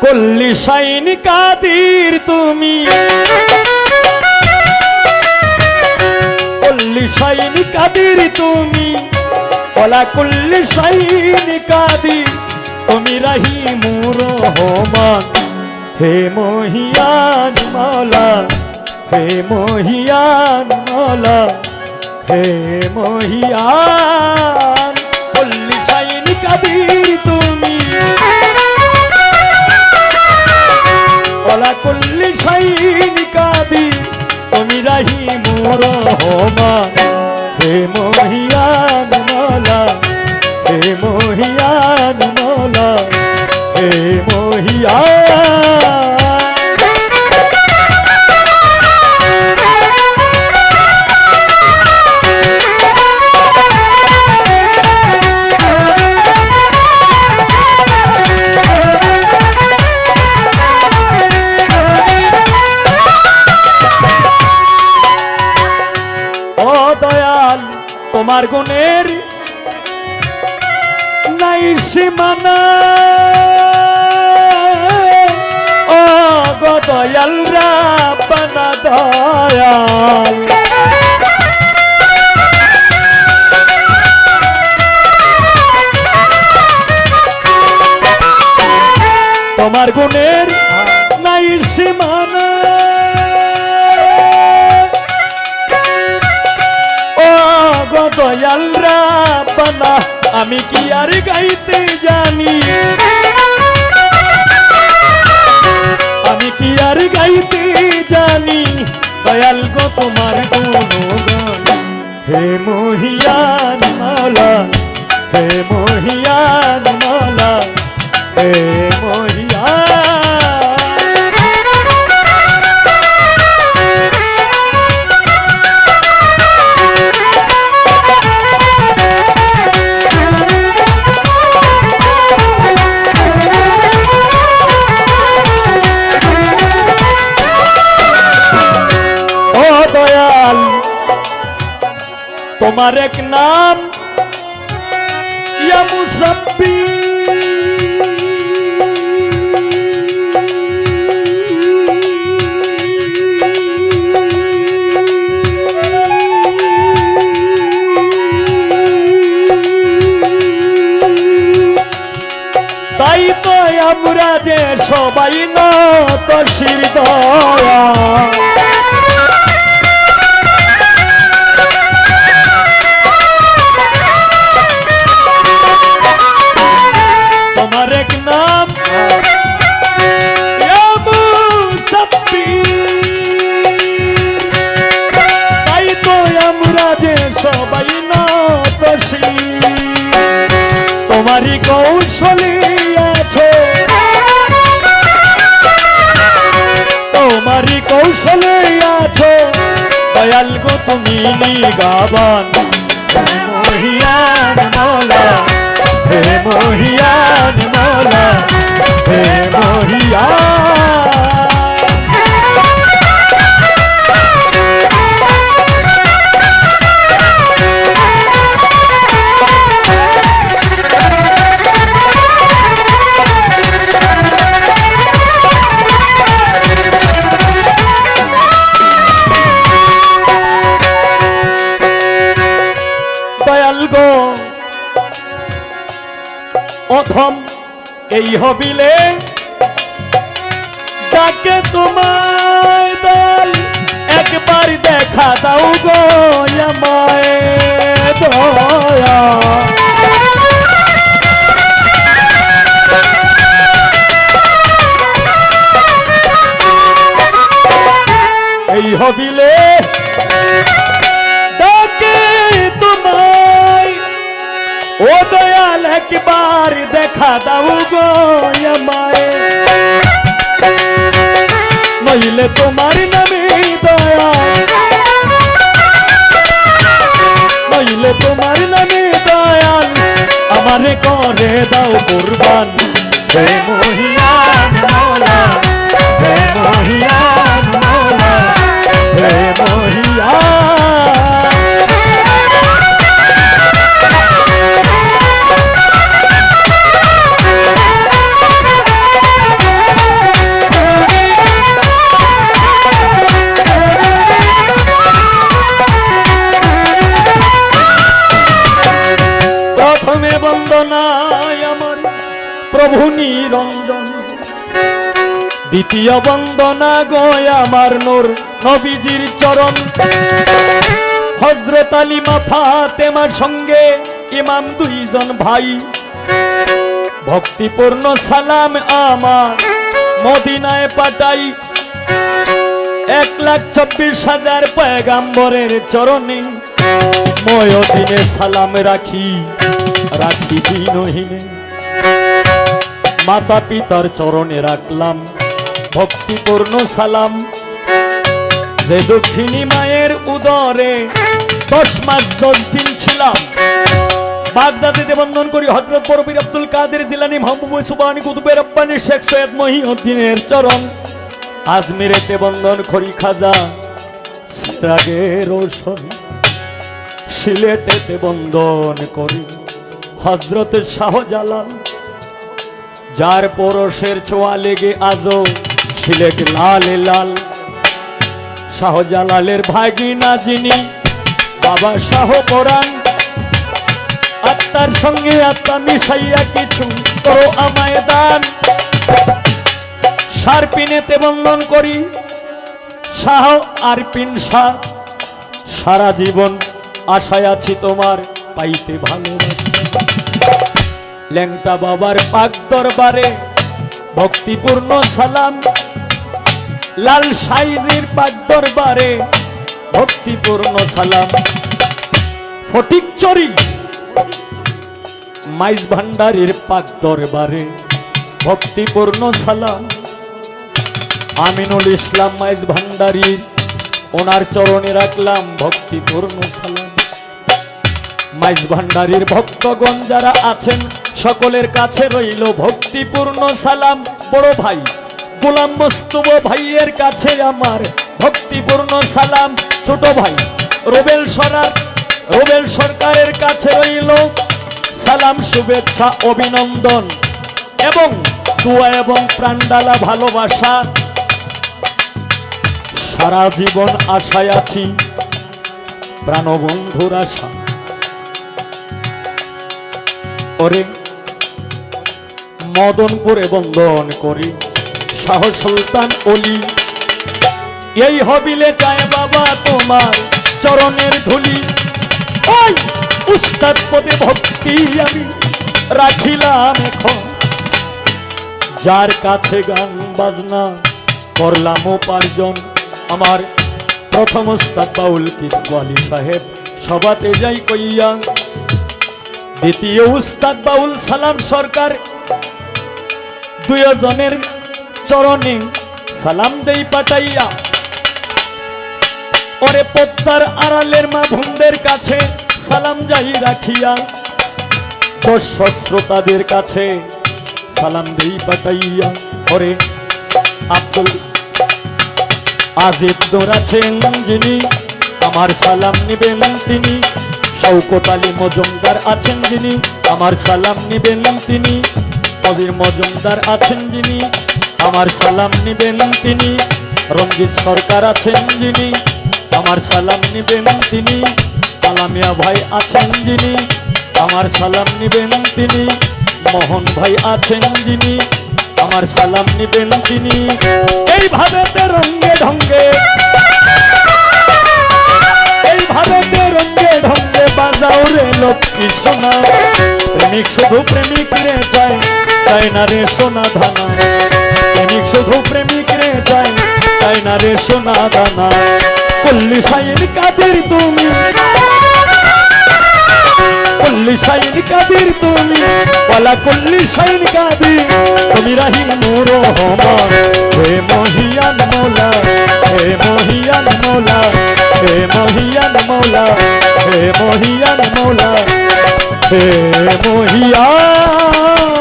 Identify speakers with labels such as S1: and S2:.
S1: কুল্লি শাইন কাদির তুমি, কুল্লি শাইন কাদির তুমি, ওলা কুল্লি শাইন কাদির তুমি রহিমুর রহমান। হে মহিয়ান মৌলা, হে মহিয়ান মৌলা, হে মহিয়ান। কুল্লি শাইন কাদির তুমি, ওলা কুল্লি শাইন কাদির তুমি রহিমুর রহমান। হে মহিয়ান মৌলা, হে মহিয়ান মৌলা, হে মহিয়ান। তোমার গুণের নাই সীমানা, ও গো দয়াল রাব্বানা দয়াল। তোমার গুণের নাই সীমানা, দয়াল রাব্বানা আমি কি আর গাইতে জানি, আমি কি আর গাইতে জানি দয়াল গো তোমার গুণগান। হে মহিয়ান মৌলা, হে মহিয়ান মৌলা, হে মহিয়ান। তোমার এক নাম ইয়া মুসাব্বি, তাই তো আমরা যে সবাই নত শির দয়া। সবাই নতশি তোমারই কৌশলে আছো, তোমারই কৌশলে আছো দয়াল গো তুমি নিগাবান। হে মহিয়ান মৌলা, হে মহিয়ান মৌলা, হে মহিয়ান। প্রথম এই হবিলে ডাকে তোমায় দয়াল, একবার দেখা দাও গো আমায় দয়া। এই হবিলে ডাকে তোমায়, ও দয়াল একবার দেখা দাও গো আমায়, নইলে তোমার নামে দয়া, নইলে তোমার নামে দয়াল আমারে করে দাও কুরবান। হে মহিয়ান মৌলা, হে মহিয়ান মৌলা, হে মহিয়ান। বন্দনায় আমার প্রভু নিরঞ্জন, দ্বিতীয় বন্দনা গয় আমার নূর নবীজির চরণ। হযরত আলী মা ফাতেমার সঙ্গে ইমাম দুইজন ভাই, ভক্তিপূর্ণ সালাম আমার মদিনায় পাঠাই। 1,24,000 পয়গাম্বরের চরণে ময়দিনে সালাম রাখি, রাখি দিনহীনে। মাতা পিতার চরণে রাখলাম ভক্তিপূর্ণ সালাম, যে দক্ষিণী মায়ের উদরে 10 মাস 10 দিন ছিলাম। বাগদাদেতে বন্দন করি হযরত পীর আব্দুল কাদের জিলানী, মাহবুব সুবহানী, কুতুবে রব্বানী শেখ সৈয়দ মহিউদ্দিনের চরণ। আজমিরেতে বন্দন করি খাজা সিরাজের রোশন, সিলেটেতে বন্দন করি হযরত শাহজালাল, যার পরশের ছোঁয়া লেগে আজও সিলেট লাল লাল। শাহজালালের ভাগিনা যিনি বাবা শাহ পরাণ, আত্মার সঙ্গে আত্মা মিশাইয়া কিছু করো আমায় দান। সারপিনেতে বন্দন করি শাহ আরপিন শাহ, সারা জীবন আশায় আছি তোমার পাইতে ভালোবাসা। ল্যাংটা বাবার পাক দরবারে ভক্তিপূর্ণ সালাম, লাল সাইজির পাক দরবারে ভক্তিপূর্ণ সালাম। ফটিকচুরি মাইজ ভান্ডারীর পাক দরবারে ভক্তিপূর্ণ সালাম। আমিনুল ইসলাম মাইজ ভান্ডারী, ওনার চরণে রাখলাম ভক্তিপূর্ণ সালাম। মাইজ ভান্ডারীর ভক্তগণ যারা আছেন সকলের কাছে রইল ভক্তিপূর্ণ সালাম। বড় ভাই গোলাম মোস্তফা ভাইয়ের কাছে আমার ভক্তিপূর্ণ সালাম। ছোট ভাই রুবেল সরকারের কাছে রইল সালাম, শুভেচ্ছা, অভিনন্দন এবং দোয়া এবং প্রাণডালা ভালোবাসা। সারা জীবন আশায় আছি প্রাণবন্ধুর আশা। ওরে মদনপুরে বন্দন করি শাহ সুলতান অলি, এই হবিলে চায় বাবা তোমার চরণের ধুলি। ওই উস্তাদ পদে ভক্তি আমি রাখিলাম এখন, যার কাছে গান বাজনা করলাম উপার্জন। আমার প্রথম উস্তাদ বাউল কিরওয়ালি সাহেব সবাতে যাই কইয়া, দ্বিতীয় উস্তাদ বাউল সালাম সরকার, দুইজনের চরণে সালাম দেই পাঠাইয়া। ওরে পদ্মার আড়ালের মা ভুন্ডের কাছে সালাম যাই রাখিয়া, দর্শক শ্রোতাদের কাছে সালাম দেই পাঠাইয়া। ওরে আব্দুল আজিজ দৌড়াছেন যিনি, আমার সালাম নিবেন তিনি। শওকত আলী মজুমদার আছেন যিনি, আমার সালাম নিবেন তিনি। কবির মজুমদার আছেন যিনি, আমার সালাম নিবেন তিনি। রঞ্জিত সরকার আছেন যিনি, আমার সালাম নিবেন তিনি। আলামিয়া ভাই আছেন যিনি, আমার সালাম নিবেন তিনি। মোহন ভাই আছেন যিনি, আমার সালাম নিবেন তিনি। এইভাবে রঙ্গে ঢঙ্গে, এইভাবে রঙ্গে ঢঙ্গে বাজাও রে লক্ষ্মী সোনা। প্রেমিক শুধু প্রেমিক রে চায়, চায় না রে সোনা ধানা। প্রেমিক শুধু প্রেমিক রে চায়, চায় না রে সোনা দানা। কুল্লি শাইন কাদের তুমি, কুল্লি শাইন কাদের তুমি, ওয়ালা কুল্লি শাইন কাদের তুমি। রাহিম রহমান হে মহিয়ান মৌলা, হে মহিয়ান মৌলা, হে মহিয়ান মৌলা, হে মহিয়ান মৌলা, হে মহিয়ান